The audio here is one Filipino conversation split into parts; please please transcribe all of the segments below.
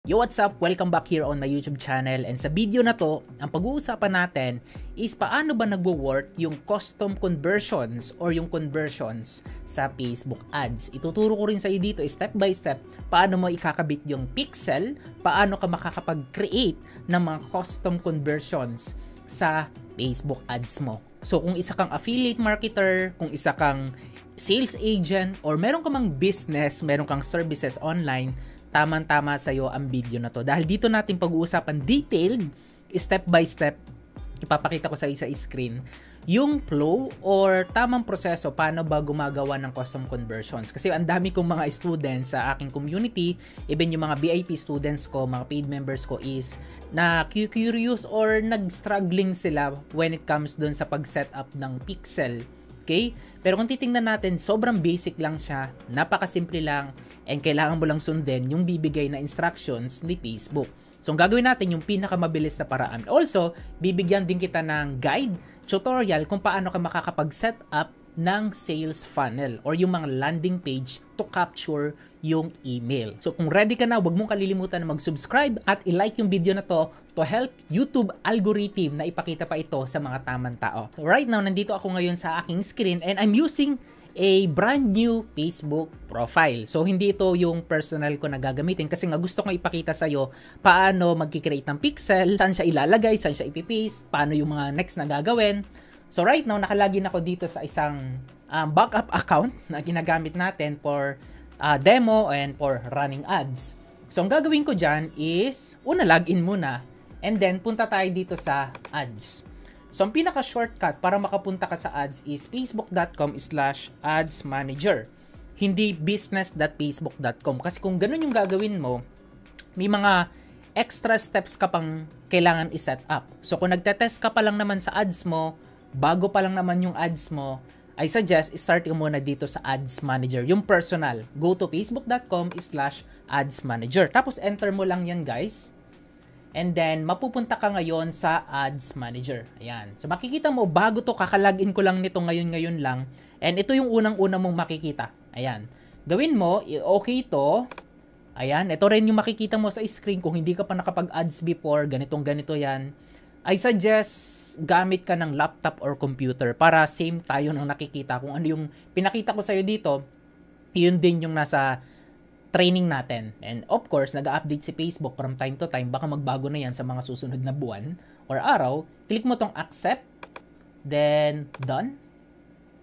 Yo, what's up? Welcome back here on my YouTube channel, and sa video na to, ang pag-uusapan natin is paano ba nagwo-work yung custom conversions or yung conversions sa Facebook ads. Ituturo ko rin sa iyo dito step by step paano mo ikakabit yung pixel, paano ka makakapag-create ng mga custom conversions sa Facebook ads mo. So kung isa kang affiliate marketer, kung isa kang sales agent, or meron ka mang business, meron kang services online, tamang-tama sa'yo ang video na to. Dahil dito natin pag-uusapan detailed, step by step, ipapakita ko sa isa screen, yung flow or tamang proseso paano ba gumagawa ng custom conversions. Kasi ang dami kong mga students sa aking community, even yung mga VIP students ko, mga paid members ko is na curious or nag-struggling sila when it comes dun sa pag-set up ng pixel. Okay? Pero kung titingnan natin, sobrang basic lang siya, napakasimple lang, and kailangan mo lang sundin yung bibigay na instructions ni Facebook. So, ang gagawin natin yung pinakamabilis na paraan. Also, bibigyan din kita ng guide, tutorial kung paano ka makakapag-set up ng sales funnel or yung mga landing page to capture yung email. So, kung ready ka na, huwag mong kalilimutan na mag-subscribe at i-like yung video na to help YouTube algorithm na ipakita pa ito sa mga tamang tao. So, right now, nandito ako ngayon sa aking screen and I'm using a brand new Facebook profile. So, hindi ito yung personal ko na gagamitin kasi nga gusto kong ipakita sa'yo paano mag-create ng pixel, saan siya ilalagay, saan siya ipipaste, paano yung mga next na gagawin. So, right now, nakalagin ako dito sa isang backup account na ginagamit natin for demo and for running ads. So, ang gagawin ko dyan is, una, login muna, and then punta tayo dito sa ads. So, ang pinaka-shortcut para makapunta ka sa ads is facebook.com/adsmanager. Hindi business.facebook.com. Kasi kung ganun yung gagawin mo, may mga extra steps ka pang kailangan i-set up. So, kung nagtetest ka pa lang naman sa ads mo, bago pa lang naman yung ads mo, I suggest i-start ka muna dito sa Ads Manager, yung personal. Go to facebook.com/adsmanager. Tapos, enter mo lang yan, guys. And then, mapupunta ka ngayon sa Ads Manager. Ayan. So, makikita mo, bago to, kakalagin ko lang nito ngayon lang. And ito yung unang-una mong makikita. Ayan. Gawin mo, okay to. Ayan. Ito rin yung makikita mo sa screen. Kung hindi ka pa nakapag-ads before, ganito yan. I suggest gamit ka ng laptop or computer para same tayo nang nakikita. Kung ano yung pinakita ko sa'yo dito, yun din yung nasa training natin. And of course, nag-update si Facebook from time to time. Baka magbago na yan sa mga susunod na buwan or araw. Click mo tong accept. Then, done.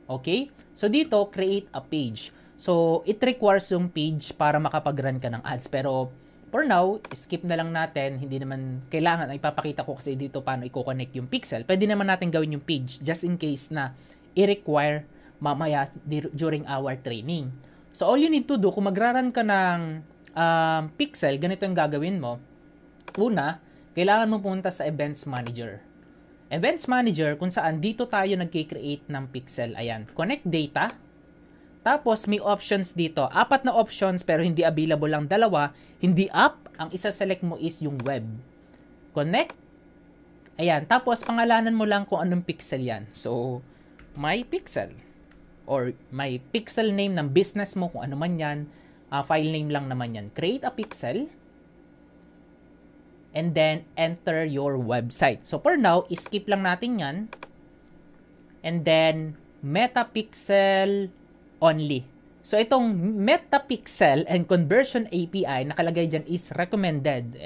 Okay? So, dito, create a page. So, it requires yung page para makapag-run ka ng ads. Pero, for now, skip na lang natin. Hindi naman kailangan. Ipapakita ko kasi dito paano i-connect yung pixel. Pwede naman natin gawin yung page just in case na i-require mamaya during our training. So, all you need to do, kung magraran ka ng pixel, ganito yung gagawin mo. Una, kailangan mo pumunta sa Events Manager. Events Manager, kung saan dito tayo nag-create ng pixel. Ayan, connect data. Tapos, may options dito. 4 na options, pero hindi available lang 2. Hindi up. Ang isa-select mo is yung web. Connect. Ayan, tapos pangalanan mo lang kung anong pixel yan. So, my pixel. Or may pixel name ng business mo, kung ano man yan, file name lang naman yan. Create a pixel, and then enter your website. So, for now, skip lang natin yan, and then, metapixel only. So, itong metapixel and conversion API, nakalagay dyan is recommended.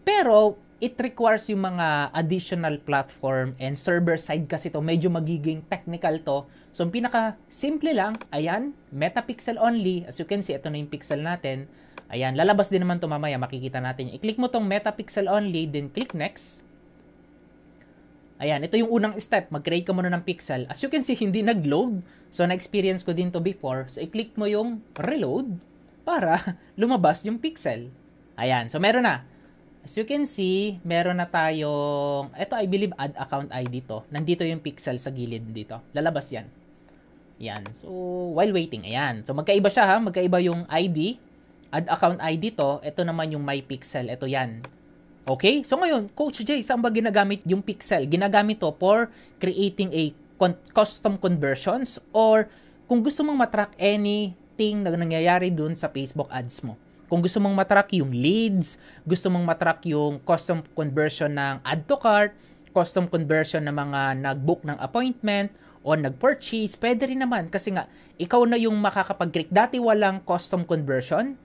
Pero, it requires yung mga additional platform and server side kasi to medyo magiging technical to. So, ang pinaka-simple lang, ayan, metapixel only. As you can see, ito na yung pixel natin. Ayan, lalabas din naman to mamaya, makikita natin. I-click mo tong metapixel only, then click next. Ayan, ito yung unang step. Mag-create ka muna ng pixel. As you can see, hindi nag-load. So, na-experience ko din to before. So, i-click mo yung reload para lumabas yung pixel. Ayan, so meron na. As you can see, meron na tayong, ito I believe add account ID to. Nandito yung pixel sa gilid dito. Lalabas yan. Yan. So, while waiting, ayan. So, magkaiba siya ha. Magkaiba yung ID. Add account ID to. Ito naman yung my pixel. Ito yan. Okay? So, ngayon, Coach Jay, saan ba ginagamit yung pixel? Ginagamit to for creating a custom conversions or kung gusto mong matrack anything na nangyayari dun sa Facebook ads mo. Kung gusto mong matrack yung leads, gusto mong matrack yung custom conversion ng add to cart, custom conversion ng mga nag-book ng appointment o nag-purchase, pwede rin naman kasi nga ikaw na yung makakapag-create. Dati walang custom conversion,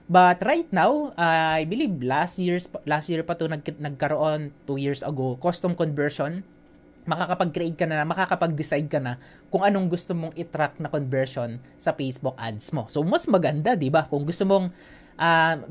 but right now, I believe last year pa to nagkaroon 2 years ago, custom conversion. Makakapag-create ka na, makakapag-decide ka na kung anong gusto mong i-track na conversion sa Facebook ads mo. So, mas maganda, di ba? Kung gusto mong,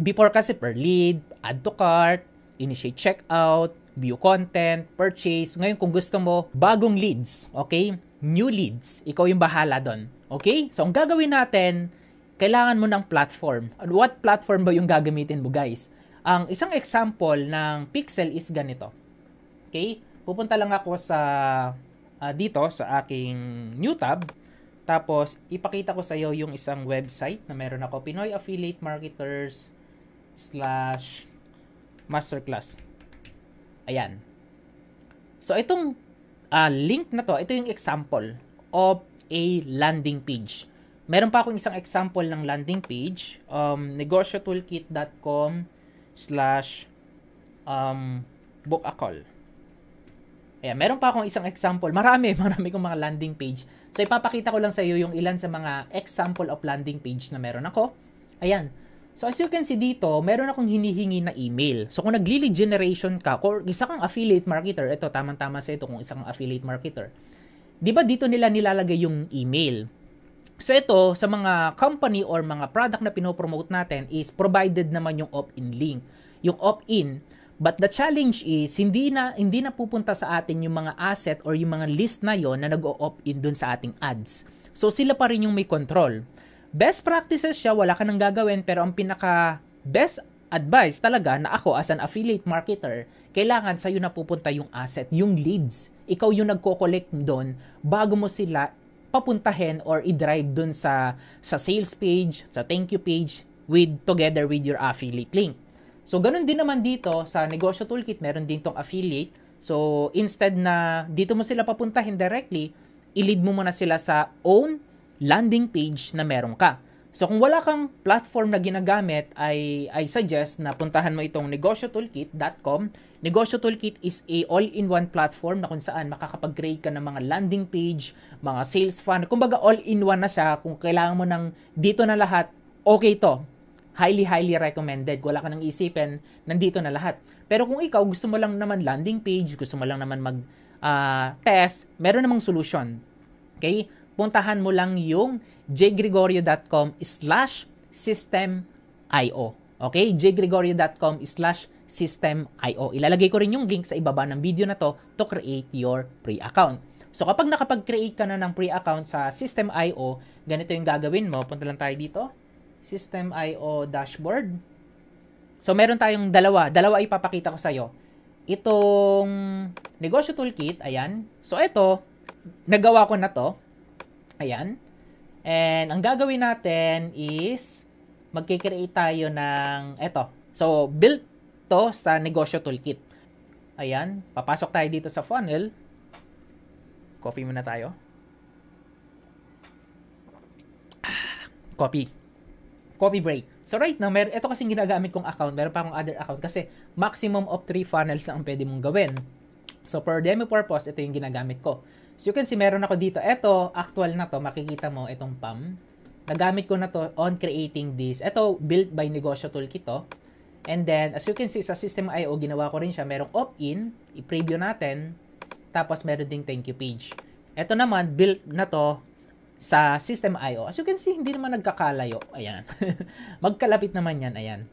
before kasi per lead, add to cart, initiate checkout, view content, purchase. Ngayon, kung gusto mo, bagong leads, okay? New leads. Ikaw yung bahala doon. Okay? So, ang gagawin natin, kailangan mo ng platform. What platform ba yung gagamitin mo, guys? Ang isang example ng Pixel is ganito. Okay? Pupunta lang ako sa dito sa aking new tab. Tapos, ipakita ko sa iyo yung isang website na meron ako, Pinoy Affiliate Marketers /masterclass. Ayan. So, itong link na to, ito yung example of a landing page. Meron pa akong isang example ng landing page, negotiatoolkit.com/book a call. Ayan, meron pa akong isang example. Marami kong mga landing page. So, ipapakita ko lang sa iyo yung ilan sa mga example of landing page na meron ako. Ayan. So, as you can see dito, meron akong hinihingi na email. So, kung nag-lead generation ka, or isa kang affiliate marketer, ito, tamang-tama sa ito kung isa kang affiliate marketer. Di ba dito nila nilalagay yung email? So, ito, sa mga company or mga product na pinopromote natin is provided naman yung opt-in link. Yung opt-in. But the challenge is, hindi na pupunta sa atin yung mga asset or yung mga list na yon na nag-o-opt-in dun sa ating ads. So, sila pa rin yung may control. Best practices siya, wala ka nang gagawin, pero ang pinaka-best advice talaga na ako as an affiliate marketer, kailangan sa'yo na pupunta yung asset, yung leads. Ikaw yung nagko-collect dun bago mo sila papuntahin or i-drive dun sa sales page, sa thank you page, together with your affiliate link. So, ganun din naman dito sa Negosyo Toolkit, meron din tong affiliate. So, instead na dito mo sila papuntahin directly, i-lead mo muna sila sa own landing page na meron ka. So, kung wala kang platform na ginagamit, I suggest na puntahan mo itong negotiatoolkit.com. Negosyo Toolkit is a all-in-one platform na kung saan makakapag-create ka ng mga landing page, mga sales funnel. Kumbaga, all-in-one na siya. Kung kailangan mo ng dito na lahat, okay to. Highly recommended. Wala ka nang isipin, nandito na lahat. Pero kung ikaw, gusto mo lang naman landing page, gusto mo lang naman mag-test, meron namang solution. Okay? Puntahan mo lang yung jgregorio.com/systemio. Okay? jgregorio.com/systemio. Ilalagay ko rin yung link sa ibaba ng video na to create your free account. So, kapag nakapag-create ka na ng free account sa System.io, ganito yung gagawin mo. Punta lang tayo dito. System.io dashboard. So, meron tayong dalawa ipapakita ko sa'yo. Itong Negosyo Toolkit, ayan. So, ito, nagawa ko na to. Ayan. And, ang gagawin natin is, magkikreate tayo ng, eto. So, built to sa Negosyo Toolkit. Ayan. Papasok tayo dito sa funnel. Copy muna tayo. Copy break. So right now, ito kasing ginagamit kong account, meron pa akong other account kasi maximum of 3 funnels ang pwede mong gawin. So for demo purpose, ito yung ginagamit ko. So you can see, meron ako dito. Ito, actual na to, makikita mo itong PAM. Nagamit ko na to on creating this. Ito, built by Negosyo Toolkit to. And then, as you can see, sa System.io, ginawa ko rin siya. Merong opt-in, i-preview natin. Tapos meron ding thank you page. Ito naman, built na to sa System.io. As you can see, hindi naman nagkakalayo. Ayan. Magkalapit naman yan. Ayan.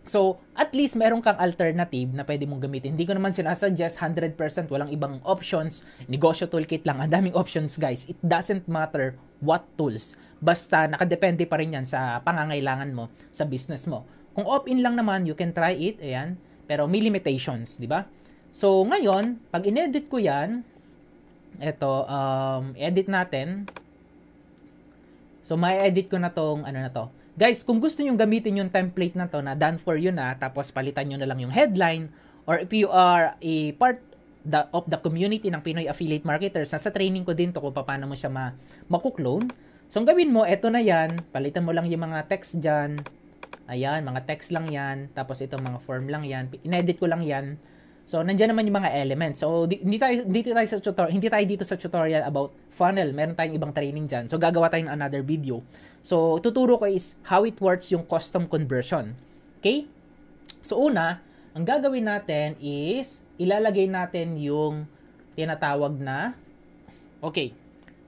So, at least meron kang alternative na pwede mong gamitin. Hindi ko naman sinasuggest 100%, walang ibang options. Negosyo Toolkit lang. Ang daming options, guys. It doesn't matter what tools. Basta nakadepende pa rin yan sa pangangailangan mo, sa business mo. Kung opt-in lang naman, you can try it. Ayan. Pero may limitations, di ba? So, ngayon, pag in-edit ko yan, eto, edit natin. So, ma-edit ko na tong, Guys, kung gusto nyo gamitin yung template na to na done for you na, tapos palitan nyo na lang yung headline, or if you are a part of the community ng Pinoy Affiliate Marketers, nasa training ko din to kung paano mo siya makuklone. So, ang gawin mo, eto na yan, palitan mo lang yung mga text dyan, Ayan, mga text lang yan. Tapos itong mga form lang yan. Inedit ko lang yan. So, nandiyan naman yung mga elements. So, hindi tayo dito sa tutorial about funnel. Meron tayong ibang training dyan. So, gagawa tayo ng another video. So, tuturo ko is how it works yung custom conversion. Okay? So, una, ang gagawin natin is ilalagay natin yung tinatawag na okay.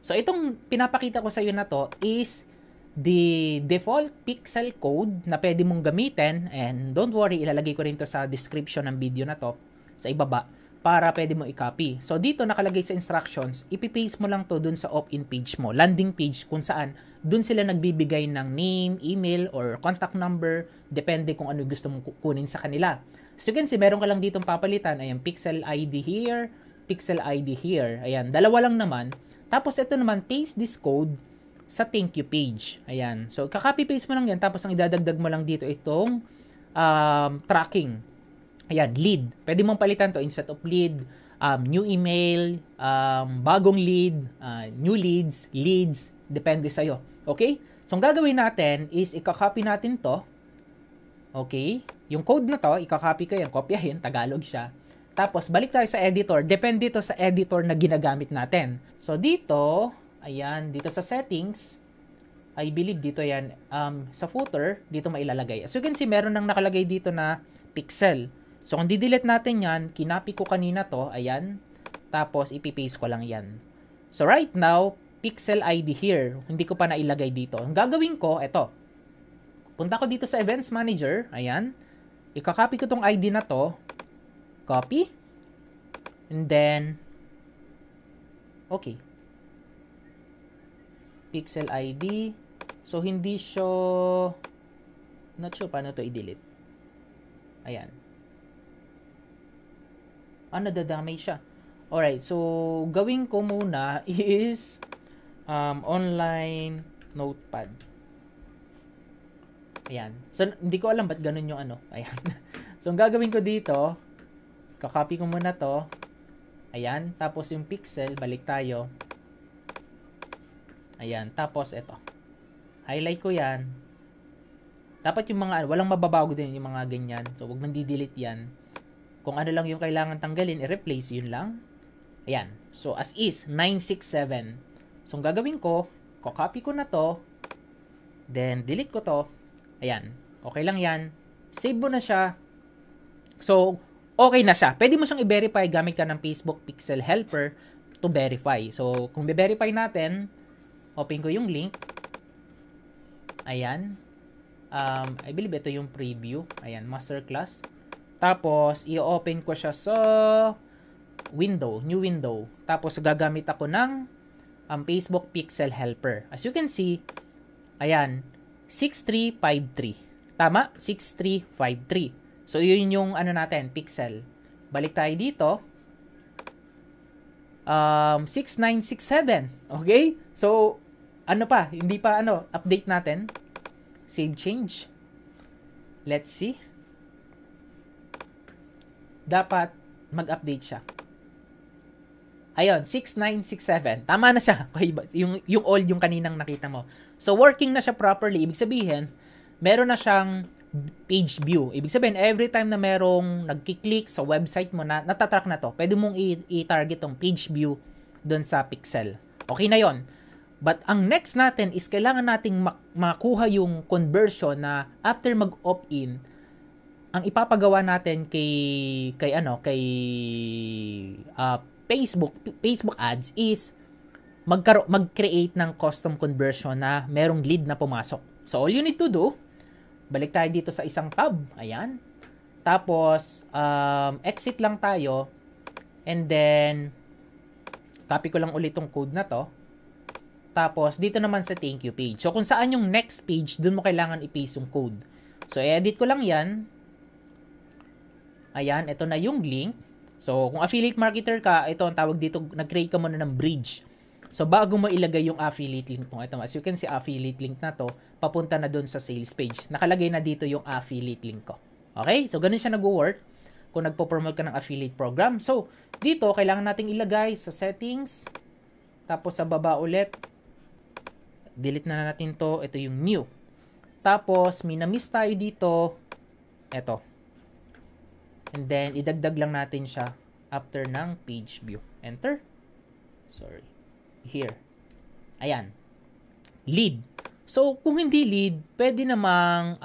So, itong pinapakita ko sa iyo na to is the default pixel code na pwede mong gamitin, and don't worry, ilalagay ko rin to sa description ng video na to sa ibaba para pwede mo i-copy. So dito nakalagay sa instructions, ipi-paste mo lang to dun sa opt-in page mo, landing page kung saan dun sila nagbibigay ng name, email, or contact number, depende kung ano gusto mong kunin sa kanila. So you can see, meron ka lang ditong papalitan, ayan, pixel ID here, pixel ID here, ayan, dalawa lang naman. Tapos ito naman, paste this code sa thank you page. Ayan. So, kakopy paste mo lang yan. Tapos, ang idadagdag mo lang dito itong tracking. Ayan, lead. Pwede mong palitan to instead of lead, new email, bagong lead, new leads, leads. Depende sa'yo. Okay? So, ang gagawin natin is, ikakopy natin to. Okay? Yung code na to, ikakopy ko yan. Kopyahin. Tagalog siya. Tapos, balik tayo sa editor. Depende ito sa editor na ginagamit natin. So, dito, ayan, dito sa settings, I believe dito yan, sa footer, dito mailalagay. As you can see, meron nang nakalagay dito na pixel. So, kung di-delete natin yan, kinopy ko kanina to, ayan, tapos ipipaste ko lang yan. So, right now, pixel ID here, hindi ko pa nailagay dito. Ang gagawin ko, eto, punta ko dito sa Events Manager, ayan, ikakopy ko tong ID na to, copy, and then, okay, pixel ID. So, hindi siya, not sure paano to i-delete. Ayan. Nadadamay siya. Alright, so, gawin ko muna is online notepad. Ayan. So, hindi ko alam ba't ganun yung ano. Ayan. So, ang gagawin ko dito, kakopy ko muna to. Ayan. Tapos, yung pixel, balik tayo. Ayan, tapos ito. Highlight ko yan. Dapat yung mga, walang mababago din yung mga ganyan. So, huwag man di-delete yan. Kung ano lang yung kailangan tanggalin, i-replace, yun lang. Ayan. So, as is, 967. So, ang gagawin ko, copy ko na to. Then, delete ko to. Ayan. Okay lang yan. Save mo na siya. So, okay na siya. Pwede mo siyang i-verify gamit ka ng Facebook Pixel Helper to verify. So, kung i-verify natin, open ko yung link. Ayan. I believe ito yung preview. Ayan, masterclass. Tapos, i-open ko siya sa window, new window. Tapos, gagamit ako ng Facebook Pixel Helper. As you can see, ayan, 6353. Tama? 6353. So, yun yung ano natin, pixel. Balik tayo dito. 6967. Okay? So, ano pa? Hindi pa update natin. Save change. Let's see. Dapat mag-update siya. Ayun, 6967. Tama na siya. Yung old yung kaninang nakita mo. So, working na siya properly. Ibig sabihin, meron na siyang page view. Ibig sabihin, every time na merong nagkiklik sa website mo na natatrack na to, pwede mong i-target tong page view doon sa pixel. Okay na yon. But ang next natin is kailangan nating makuha yung conversion na after mag-opt-in, ang ipapagawa natin kay Facebook ads is mag-create ng custom conversion na merong lead na pumasok. So all you need to do, balik tayo dito sa isang tab, ayan. Tapos exit lang tayo, and then copy ko lang ulit tong code na to. Tapos, dito naman sa thank you page. So, kung saan yung next page, dun mo kailangan i-paste yung code. So, edit ko lang yan. Ayan, ito na yung link. So, kung affiliate marketer ka, ito ang tawag dito, nag-create ka muna ng bridge. So, bago mo ilagay yung affiliate link mo, ito, as you can see, affiliate link na to, papunta na dun sa sales page. Nakalagay na dito yung affiliate link ko. Okay? So, ganun siya nag-work kung nagpo-promote ka ng affiliate program. So, dito, kailangan nating ilagay sa settings. Tapos, sa baba ulit, delete na natin to. Ito yung new. Tapos, may na-miss tayo dito. Eto. And then, idagdag lang natin siya after ng page view. Enter. Sorry. Here. Ayan. Lead. So, kung hindi lead, pwede namang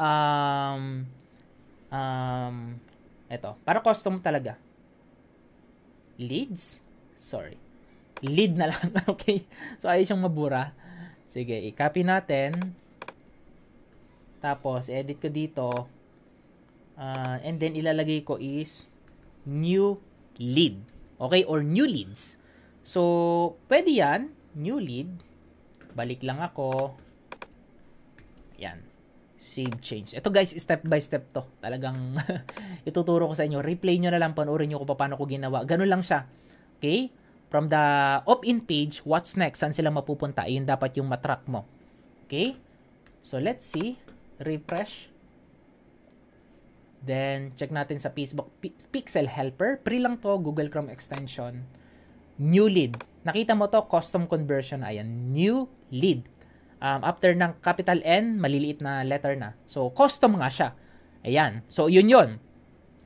eto, para custom talaga. Leads? Sorry. Lead na lang. Okay? So, ayos yung mabura. Sige, i-copy natin. Tapos, edit ko dito. And then, ilalagay ko is new lead. Okay? Or new leads. So, pwede yan. New lead. Balik lang ako. Yan. Save change. Ito guys, step by step to. Talagang ituturo ko sa inyo. Replay nyo na lang, panoorin nyo kung paano ko ginawa. Ganun lang siya. Okay? From the opt-in page, what's next? Saan sila mapupunta? Ayun dapat yung matrack mo. Okay? So, let's see. Refresh. Then, check natin sa Facebook Pixel Helper. Free lang to. Google Chrome extension. New lead. Nakita mo to, custom conversion. Ayan. New lead. After ng capital N, maliliit na letter na. So, custom nga siya. Ayan. So, yun.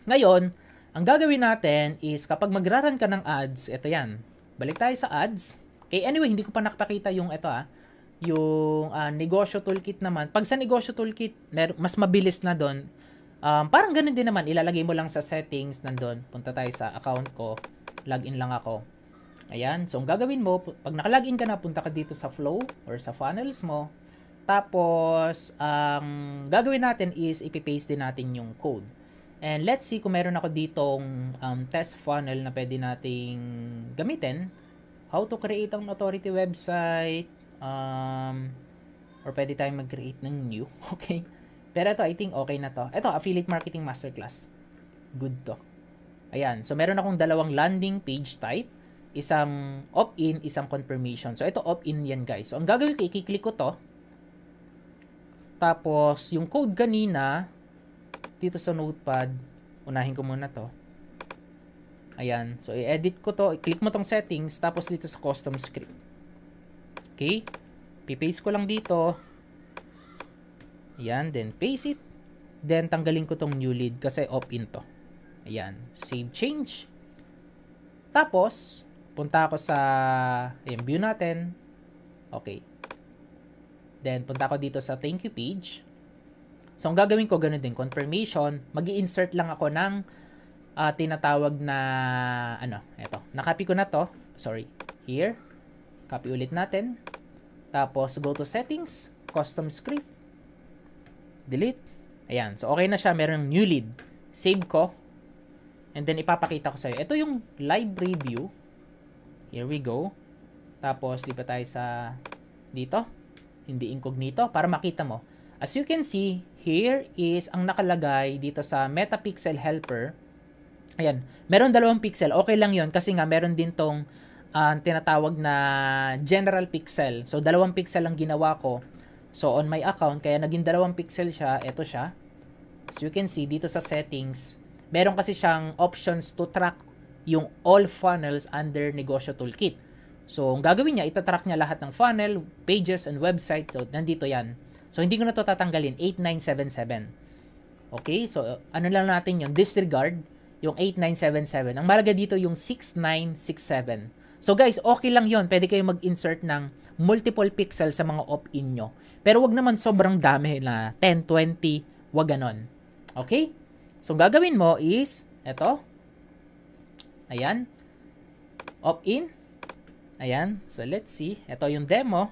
Ngayon, ang gagawin natin is kapag magra-run ka ng ads, ito yan. Balik tayo sa ads. Okay, anyway, hindi ko pa nakapakita yung ito yung negosyo toolkit naman. Pag sa negosyo toolkit, mas mabilis na doon. Parang ganun din naman. Ilalagay mo lang sa settings nandun. Punta tayo sa account ko. Login lang ako. Ayan. So, ang gagawin mo, pag nakalagin ka na, punta ka dito sa flow or sa funnels mo. Tapos, ang gagawin natin is ipipaste din natin yung code. And let's see kung meron ako ditong test funnel na pwede nating gamitin. How to create an authority website. Or pwede tayong mag-create ng new. Okay. Pero ito, I think okay na to. Ito, Affiliate Marketing Masterclass. Good to. Ayan. So, meron akong dalawang landing page type. Isang opt-in, isang confirmation. So, ito opt-in yan, guys. So, ang gagawin ko, i-click ko to. Tapos, yung code kanina, dito sa notepad, unahin ko muna to. Ayan. So, i-edit ko to. I-click mo tong settings. Tapos, dito sa custom script. Okay. Pipaste ko lang dito. Ayan. Then, paste it. Then, tanggalin ko tong new lead kasi opt-in to. Ayan. Save change. Tapos, punta ako sa view natin. Okay. Then, punta ako dito sa thank you page. So, ang gagawin ko, ganun din. Confirmation. Mag-i-insert lang ako ng tinatawag na, eto. Nakopy ko na to. Sorry. Here. Copy ulit natin. Tapos, go to settings. Custom script. Delete. Ayan. So, okay na siya. Merong new lead. Save ko. And then, ipapakita ko sa'yo. Ito yung live review. Here we go. Tapos, lipat tayo sa dito. Hindi incognito. Para makita mo. As you can see, here is ang nakalagay dito sa Meta Pixel Helper. Ayan. Meron 2 pixel. Okay lang yon kasi nga meron din tong tinatawag na General Pixel. So, 2 pixel ang ginawa ko. So, on my account, kaya naging 2 pixel siya. Ito siya. As you can see, dito sa settings, meron kasi siyang options to track yung all funnels under Negosyo Toolkit. So, ang gagawin niya, itatrack niya lahat ng funnel, pages, and website. So, nandito yan. So, hindi ko na to tatanggalin. 8977. Okay? So, ano lang natin yun? Disregard yung 8977. Ang mahalaga dito yung 6967. So, guys, okay lang yon. Pwede kayo mag-insert ng multiple pixels sa mga opt-in nyo. Pero wag naman sobrang dami na 10, 20. Wag ganon. Okay? So, ang gagawin mo is, eto. Ayan. Opt-in. Ayan. So, let's see. Ito yung demo.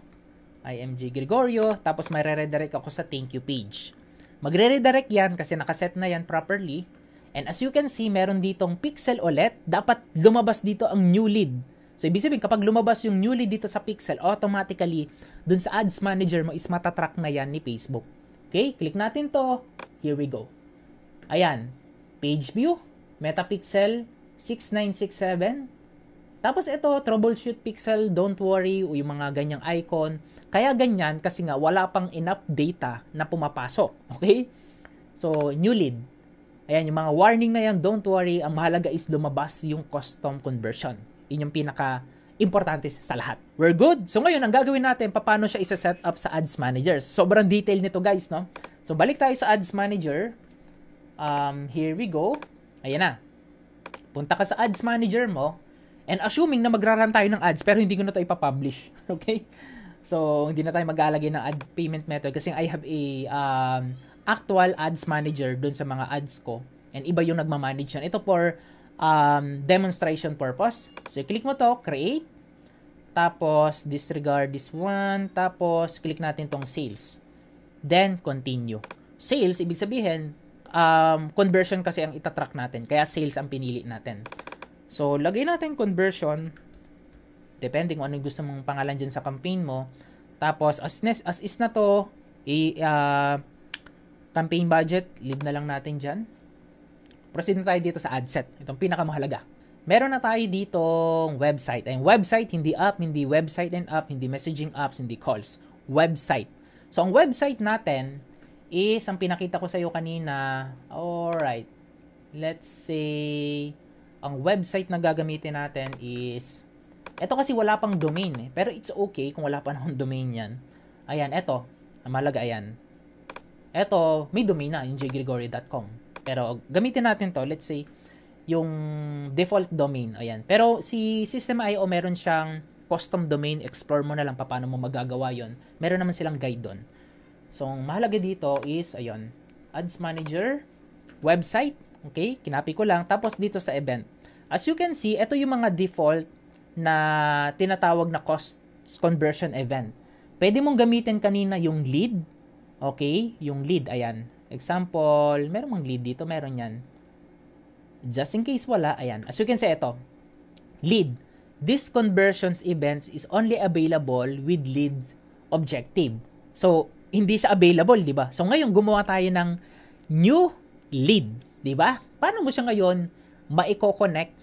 IMG Gregorio. Tapos, may re-redirect ako sa thank you page. Magre-redirect yan kasi nakaset na yan properly. And as you can see, meron ditong pixel ulit. Dapat lumabas dito ang new lead. So, ibig sabihin, kapag lumabas yung new lead dito sa pixel, automatically, dun sa ads manager mo is matatrack na yan ni Facebook. Okay? Click natin to. Here we go. Ayan. Page view. Metapixel. 6967. Tapos ito, troubleshoot pixel, don't worry, o yung mga ganyang icon. Kaya ganyan kasi nga wala pang enough data na pumapasok. Okay? So, new lead. Ayan, yung mga warning na yan, don't worry. Ang mahalaga is lumabas yung custom conversion. Yun yung pinaka-importante sa lahat. We're good. So, ngayon, ang gagawin natin, paano siya isa-set up sa Ads Manager. Sobrang detail nito, guys, no? So, balik tayo sa Ads Manager. Here we go. Ayan na. Punta ka sa Ads Manager mo. And assuming na magraran tayo ng ads, pero hindi ko na ito ipapublish. Okay? So, hindi na tayo mag-aalagay ng ad payment method kasi I have a actual Ads Manager dun sa mga ads ko. And iba yung nagmamanage yan. Ito for demonstration purpose. So, click mo to, create. Tapos, disregard this one. Tapos, click natin tong sales. Then, continue. Sales, ibig sabihin, conversion kasi ang itatrack natin. Kaya sales ang pinili natin. So, lagay natin conversion. Depende kung ano yung gusto mong pangalan dyan sa campaign mo. Tapos, as is na to, campaign budget, leave na lang natin dyan. Proceed na tayo dito sa ad set. Itong pinakamahalaga. Meron na tayo ditong website. Ay, website, hindi app, hindi website and app, hindi messaging apps, hindi calls. Website. So, ang website natin is, ang pinakita ko sa iyo kanina, alright, let's say, ang website na gagamitin natin is, eto kasi wala pang domain eh, pero it's okay kung wala pa ng domain yan. Ayan, eto, ang mahalaga, ayan. Eto, may domain na, yung jgregory.com. Pero, gamitin natin to, let's say, yung default domain, ayan. Pero, si System.io, meron siyang custom domain, explore mo na lang paano mo magagawa yon. Meron naman silang guide doon. So, ang mahalaga dito is, ayun, Ads Manager, website, okay, kinapi ko lang. Tapos dito sa event. As you can see, ito yung mga default na tinatawag na cost conversion event. Pwede mong gamitin kanina yung lead. Okay, yung lead, ayan. Example, meron mang lead dito, meron yan. Just in case wala, ayan. As you can see, ito. Lead. This conversions events is only available with lead objective. So, hindi siya available, di ba? So, ngayon, gumawa tayo ng new lead, di ba? Paano mo siya ngayon maiko-connect,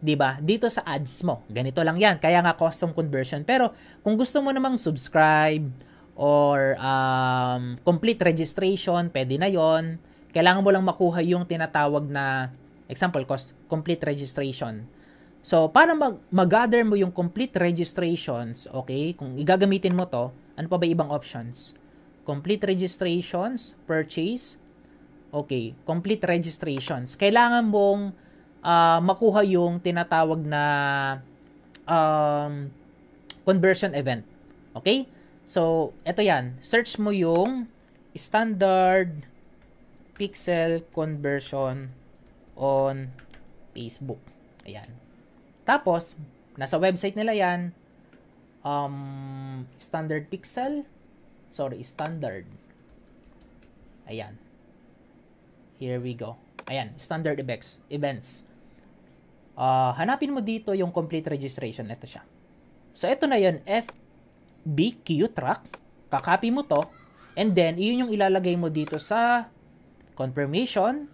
di ba? Dito sa ads mo. Ganito lang yan. Kaya nga custom conversion. Pero, kung gusto mo namang subscribe or complete registration, pwede na yon. Kailangan mo lang makuha yung tinatawag na, example, complete registration. So, para mag-gather mo yung complete registrations, okay, kung igagamitin mo to, ano pa ba ibang options? Complete registrations, purchase, okay, complete registrations. Kailangan mong makuha yung tinatawag na conversion event. Okay? So, eto yan. Search mo yung standard pixel conversion on Facebook. Ayan. Tapos, nasa website nila yan, standard pixel, standard. Ayan. Here we go. Ayan, standard events. Hanapin mo dito yung complete registration. Ito siya. So, ito na yun, FBQ track. Kakopy mo to. And then, iyon yung ilalagay mo dito sa confirmation.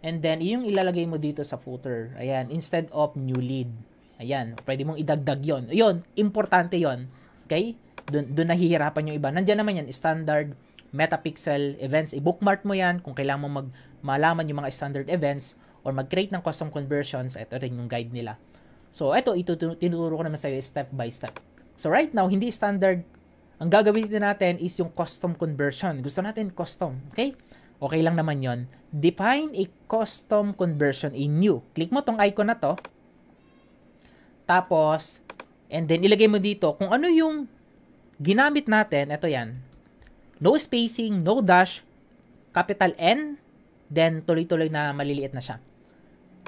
And then, iyon yung ilalagay mo dito sa footer. Ayan, instead of new lead. Ayan, pwede mong idagdag yon. Ayun, importante yon. Okay? Doon nahihirapan yung iba. Nandiyan naman yan, standard metapixel events. I-bookmark mo yan kung kailangan mo malaman yung mga standard events or mag-create ng custom conversions. Ito rin yung guide nila. So, ito, tinuturo ko naman sa'yo step by step. So, right now, hindi standard. Ang gagawin natin is yung custom conversion. Gusto natin custom. Okay? Okay lang naman yon. Define a custom conversion in new. Click mo tong icon na to. Tapos, and then ilagay mo dito kung ano yung ginamit natin. Ito yan. No spacing, no dash, capital N, then tuloy-tuloy na maliliit na siya.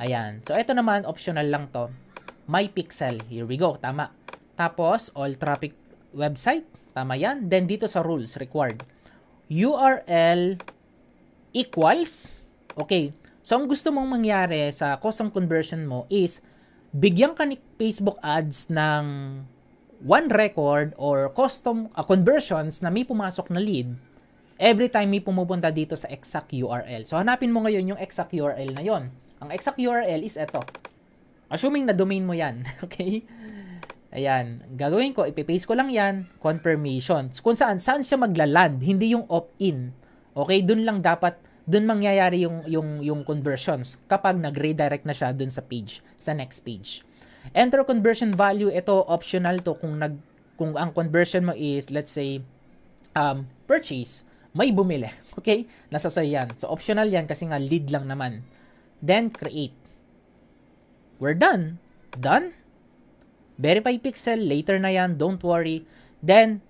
Ayan. So, ito naman, optional lang to. My pixel. Here we go. Tama. Tapos, all traffic website. Tama yan. Then, dito sa rules, required. URL equals. Okay. So, ang gusto mong mangyari sa custom conversion mo is bigyan ka ni Facebook ads ng one record or custom conversions na may pumasok na lead every time may pumupunta dito sa exact URL. So, hanapin mo ngayon yung exact URL na yon. Ang exact URL is ito. Assuming na domain mo yan. Okay? Ayan. Gagawin ko, ipipaste ko lang yan, confirmation. Kung saan siya maglaland, hindi yung opt-in. Okay? Doon lang dapat, doon mangyayari yung conversions kapag nag-redirect na siya doon sa page, sa next page. Enter conversion value, ito optional to kung ang conversion mo is, let's say, purchase. may bumili. Okay? Nasa sa'yo yan. So, optional yan kasi nga lead lang naman. Then, create. We're done. Done. Verify pixel. Later na yan. Don't worry. Then,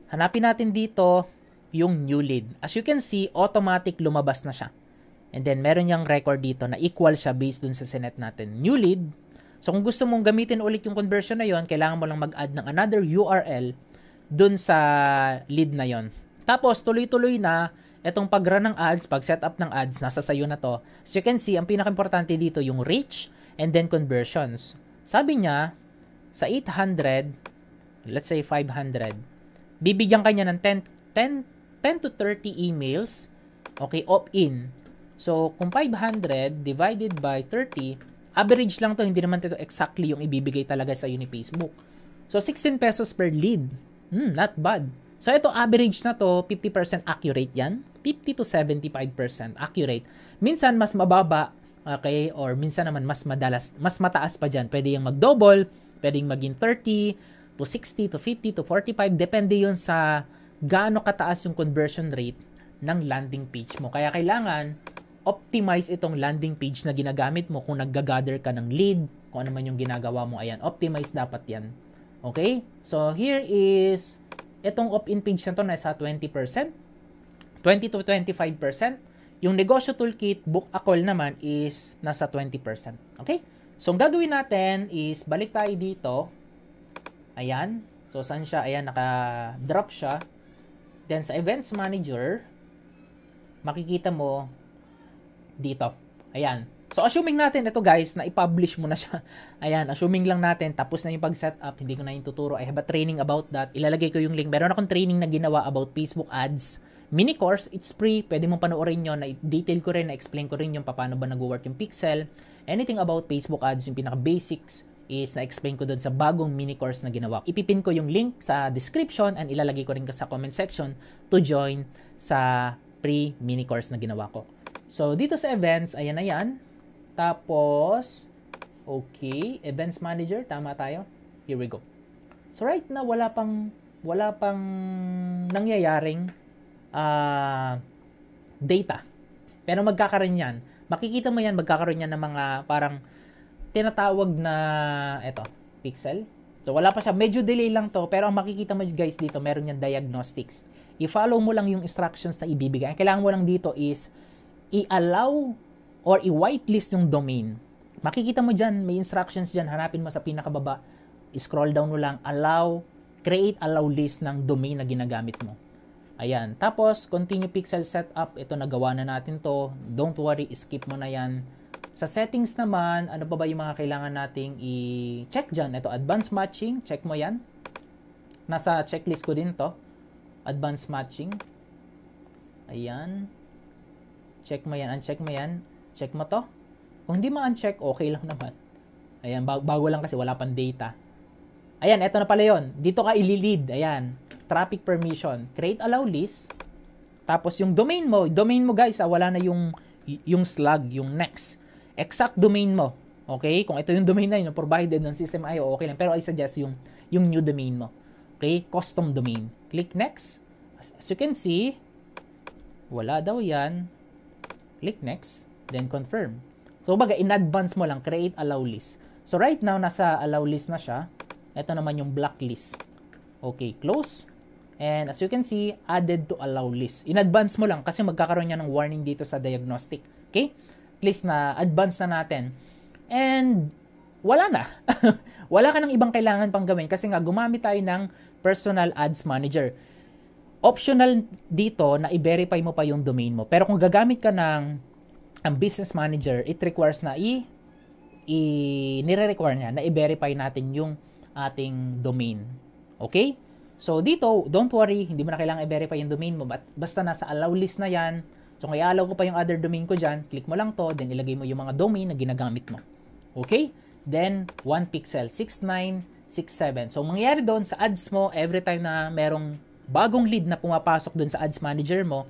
hanapin natin dito yung new lead. As you can see, automatic lumabas na siya. And then, meron yung record dito na equal siya based dun sa sinet natin. New lead. So, kung gusto mong gamitin ulit yung conversion na yon, kailangan mo lang mag-add ng another URL dun sa lead na yon. Tapos, tuloy-tuloy na itong pag-run ng ads, pag-set up ng ads, nasa sayo na to. So, you can see, ang pinaka-importante dito yung reach and then conversions. Sabi niya, sa 800, let's say 500, bibigyan ka niya ng 10 to 30 emails, okay, opt-in. So, kung 500 divided by 30, average lang to, hindi naman ito exactly yung ibibigay talaga sa ni Facebook. So, 16 pesos per lead. Not bad. So, ito average na to, 50% accurate yan. 50 to 75% accurate. Minsan, mas mababa, okay? Or minsan naman, mas mataas pa dyan. Pwede yung mag-double, pwedeng maging 30 to 60 to 50 to 45. Depende yun sa gaano kataas yung conversion rate ng landing page mo. Kaya kailangan optimize itong landing page na ginagamit mo kung nagga-gather ka ng lead, kung ano man yung ginagawa mo. Ayan, optimize dapat yan. Okay? So, here is, itong opt-in page na to nasa 20%, 20 to 25%. Yung negosyo toolkit, book a call naman is nasa 20%. Okay? So, ang gagawin natin is, balik tayo dito. Ayan. So, saan siya? Ayan, naka-drop siya. Then, sa Events Manager, makikita mo, dito. Ayan. So, assuming natin ito guys, na i-publish mo na siya. Ayan, assuming lang natin, tapos na yung pag-setup, hindi ko na yung tuturo. I have a training about that. Ilalagay ko yung link. Meron akong training na ginawa about Facebook ads. Mini course, it's free. Pwede mong panoorin yun. Na-detail ko rin, na-explain ko rin yung paano ba nag-work yung pixel. Anything about Facebook ads, yung pinaka-basics is na-explain ko doon sa bagong mini course na ginawa. Ipipin ko yung link sa description and ilalagay ko rin sa comment section to join sa free mini course na ginawa ko. So, dito sa events, ayan na yan. Tapos, okay, events manager, tama tayo. Here we go. So, right now, wala pang nangyayaring data. Pero magkakaroon yan. Makikita mo yan, magkakaroon yan ng mga parang tinatawag na, eto, pixel. So, wala pa siya. Medyo delay lang to. Pero ang makikita mo guys dito, meron yan diagnostic. I-follow mo lang yung instructions na ibibigay. Ang kailangan mo lang dito is i-allow or i-whitelist yung domain. Makikita mo dyan, may instructions dyan, hanapin mo sa pinakababa, scroll down mo lang, create allow list ng domain na ginagamit mo. Ayan. Tapos, continue pixel setup, ito nagawa na natin to. Don't worry, skip mo na yan. Sa settings naman, ano pa ba yung mga kailangan nating i-check dyan? Ito, advanced matching, check mo yan. Nasa checklist ko din to. Advanced matching. Ayan. Check mo yan, uncheck mo yan. Check mo to. Kung hindi ma-uncheck, okay lang naman. Ayan, bago lang kasi wala pang data. Ayan, eto na pala yun. Dito ka ililid. Ayan, traffic permission. Create allow list. Tapos yung domain mo guys, wala na yung slug, yung next. Exact domain mo. Okay? Kung ito yung domain na yun, provided ng system IO, okay lang. Pero I suggest yung new domain mo. Okay? Custom domain. Click next. As you can see, wala daw yan. Click next, then confirm. So, baga, in advance mo lang, create allow list. So, right now, nasa allow list na siya. Ito naman yung blacklist. Okay, close. And as you can see, added to allow list. In advance mo lang kasi magkakaroon niya ng warning dito sa diagnostic. Okay? At least na advance na natin. And, wala na. Wala ka ng ibang kailangan pang gawin kasi nga, gumamit tayo ng personal ads manager. Optional dito na i-verify mo pa yung domain mo. Pero kung gagamit ka ng ang business manager, it requires na nire-require niya na i-verify natin yung ating domain. Okay? So dito, don't worry, hindi mo na kailangan i-verify yung domain mo, basta nasa allow list na yan. So kung i-allow ko pa yung other domain ko dyan, click mo lang to, then ilagay mo yung mga domain na ginagamit mo. Okay? Then, 1 pixel, 6967. So mangyayari doon sa ads mo, every time na merong bagong lead na pumapasok dun sa ads manager mo,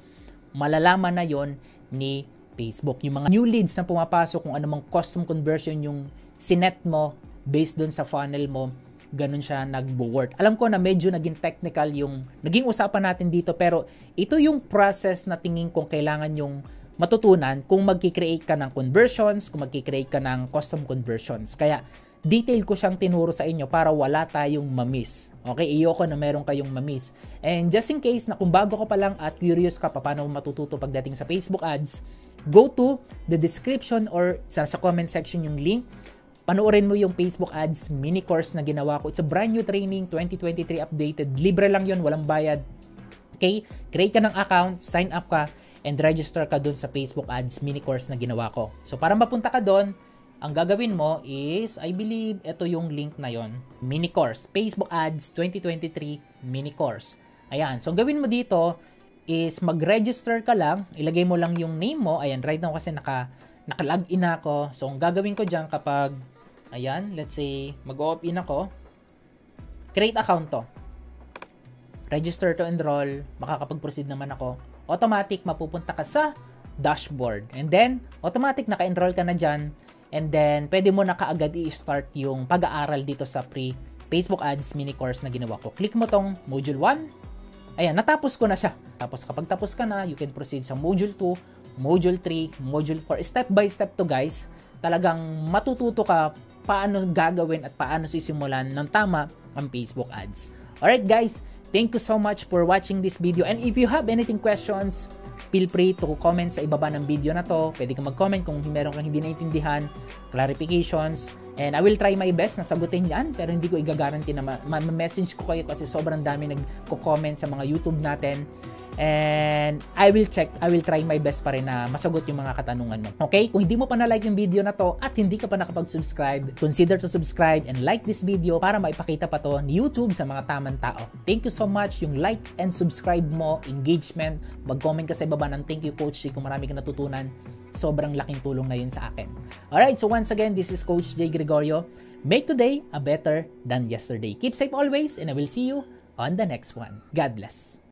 malalaman na yon ni Facebook. Yung mga new leads na pumapasok, kung anumang custom conversion yung sinet mo based dun sa funnel mo, ganun siya nagbo-work. Alam ko na medyo naging technical yung naging usapan natin dito, pero ito yung process na tingin kong kailangan yung matutunan kung magki-create ka ng conversions, kung magki-create ka ng custom conversions. Kaya detail ko siyang tinuro sa inyo para wala tayong ma-miss. Okay, iyoko na meron kayong ma-miss. And just in case na kung bago ka pa lang at curious ka pa paano matututo pagdating sa Facebook ads, go to the description or sa comment section yung link. Panoorin mo yung Facebook ads mini course na ginawa ko. It's a brand new training, 2023 updated. Libre lang yun, walang bayad. Okay, create ka ng account, sign up ka, and register ka dun sa Facebook ads mini course na ginawa ko. So para mapunta ka dun, ang gagawin mo is, I believe, ito yung link na yon, mini course, Facebook Ads 2023 mini course. Ayan, so gawin mo dito is mag-register ka lang, ilagay mo lang yung name mo. Ayan, right now kasi naka-login na ako. So ang gagawin ko dyan kapag, ayan, let's say, mag-opt-in ako, create account to. Register to enroll, makakapag-proceed naman ako. Automatic, mapupunta ka sa dashboard. And then, automatic, naka-enroll ka na dyan. And then, pwede mo na kaagad i-start yung pag-aaral dito sa Facebook Ads mini course na ginawa ko. Click mo tong Module 1. Ayan, natapos ko na siya. Tapos kapag tapos ka na, you can proceed sa Module 2, Module 3, Module 4. Step by step to guys. Talagang matututo ka paano gagawin at paano sisimulan ng tama ang Facebook Ads. Alright guys, thank you so much for watching this video. And if you have anything questions, feel free to comment sa ibaba ng video na to. Pwede kang mag-comment kung meron kang hindi naintindihan, clarifications, and I will try my best na sagutin yan, pero hindi ko i-guarantee na ma-message ko kayo kasi sobrang dami nagko-comment sa mga YouTube natin. And I will try my best pa rin na masagot yung mga katanungan mo. Okay? Kung hindi mo pa na-like yung video na to at hindi ka pa nakapag-subscribe, consider to subscribe and like this video para maipakita pa to ni YouTube sa mga tamang tao. Thank you so much. Yung like and subscribe mo, engagement, mag-comment ka sa ibaba ng thank you Coach J kung marami ka natutunan. Sobrang laking tulong na yun sa akin. Alright, so once again, this is Coach J Gregorio. Make today a better than yesterday. Keep safe always and I will see you on the next one. God bless.